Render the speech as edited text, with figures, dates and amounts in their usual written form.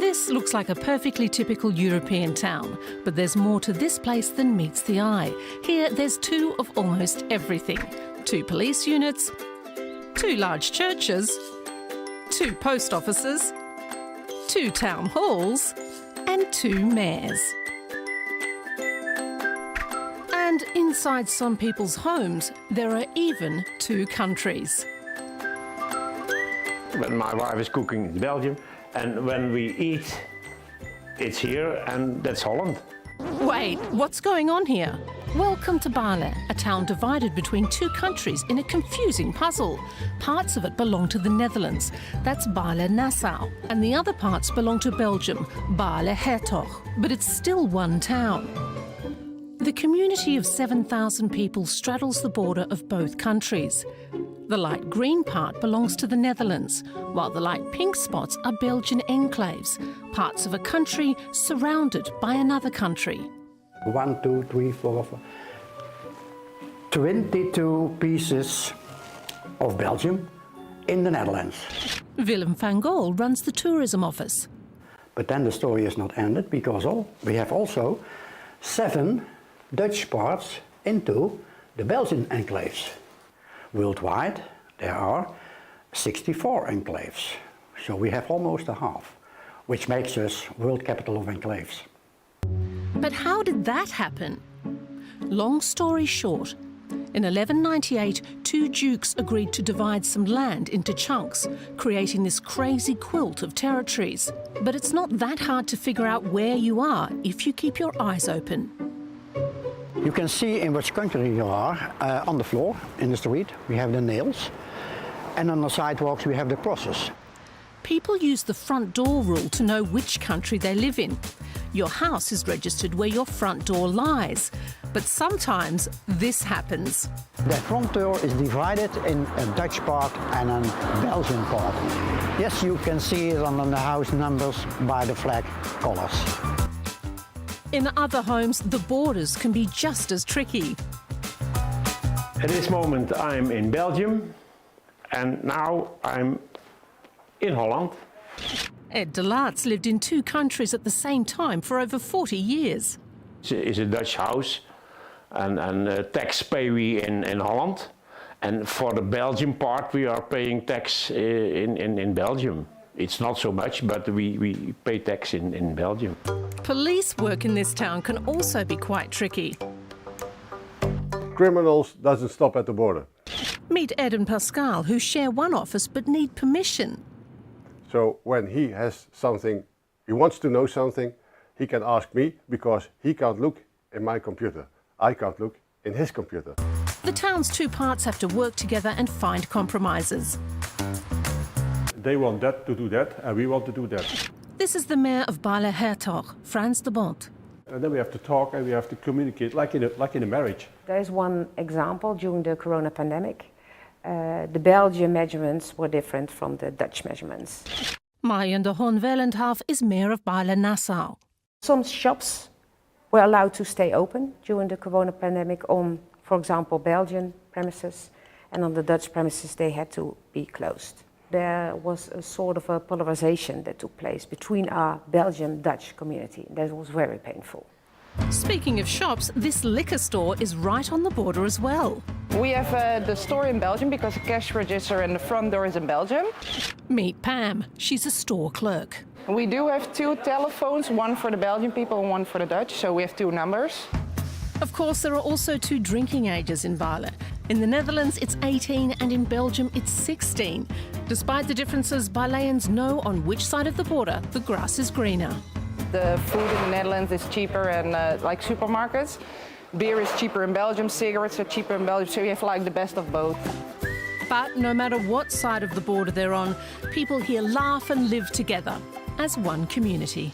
This looks like a perfectly typical European town, but there's more to this place than meets the eye. Here, there's two of almost everything. 2 police units, 2 large churches, 2 post offices, 2 town halls, and 2 mayors. And inside some people's homes, there are even 2 countries. When my wife is cooking, it's Belgium, and when we eat, it's here, and that's Holland. Wait, what's going on here? Welcome to Baarle, a town divided between 2 countries in a confusing puzzle. Parts of it belong to the Netherlands, that's Baarle-Nassau, and the other parts belong to Belgium, Baarle-Hertog, but it's still one town. The community of 7,000 people straddles the border of both countries. The light green part belongs to the Netherlands, while the light pink spots are Belgian enclaves, parts of a country surrounded by another country. 1, 2, 3, 4, 5. 22 pieces of Belgium in the Netherlands. Willem van Gaal runs the tourism office. But then the story is not ended, because we have also 7 Dutch parts into the Belgian enclaves. Worldwide, there are 64 enclaves, so we have almost a half, which makes us world capital of enclaves. But how did that happen? Long story short, in 1198, 2 dukes agreed to divide some land into chunks, creating this crazy quilt of territories. But it's not that hard to figure out where you are if you keep your eyes open. You can see in which country you are. On the floor, in the street, we have the nails, and on the sidewalks we have the crosses. People use the front door rule to know which country they live in. Your house is registered where your front door lies, but sometimes this happens. The front door is divided in a Dutch part and a Belgian part. Yes, you can see it on the house numbers by the flag colours. In other homes, the borders can be just as tricky. At this moment I'm in Belgium, and now I'm in Holland. Ed de Laart's lived in 2 countries at the same time for over 40 years. It's a Dutch house, and tax pay we in Holland. And for the Belgian part we are paying tax in Belgium. It's not so much, but we pay tax in Belgium. Police work in this town can also be quite tricky. Criminals doesn't stop at the border. Meet Ed and Pascal, who share one office but need permission. So when he has something, he wants to know something, he can ask me, because he can't look in my computer. I can't look in his computer. The town's 2 parts have to work together and find compromises. They want that to do that, and we want to do that. This is the mayor of Baarle-Hertog, Frans de Bont. And then we have to talk and we have to communicate, like in a marriage. There is one example during the corona pandemic. The Belgian measurements were different from the Dutch measurements. Marion de Hoorn-Welendhaaf is mayor of Baarle-Nassau. Some shops were allowed to stay open during the corona pandemic on, for example, Belgian premises, and on the Dutch premises they had to be closed. There was a sort of a polarization that took place between our Belgian-Dutch community. That was very painful. Speaking of shops, this liquor store is right on the border as well. We have the store in Belgium because the cash register and the front door is in Belgium. Meet Pam. She's a store clerk. We do have 2 telephones, one for the Belgian people and one for the Dutch, so we have 2 numbers. Of course, there are also 2 drinking ages in Baarle. In the Netherlands, it's 18, and in Belgium, it's 16. Despite the differences, Baarleans know on which side of the border the grass is greener. The food in the Netherlands is cheaper and like supermarkets. Beer is cheaper in Belgium, cigarettes are cheaper in Belgium, so you have like the best of both. But no matter what side of the border they're on, people here laugh and live together as one community.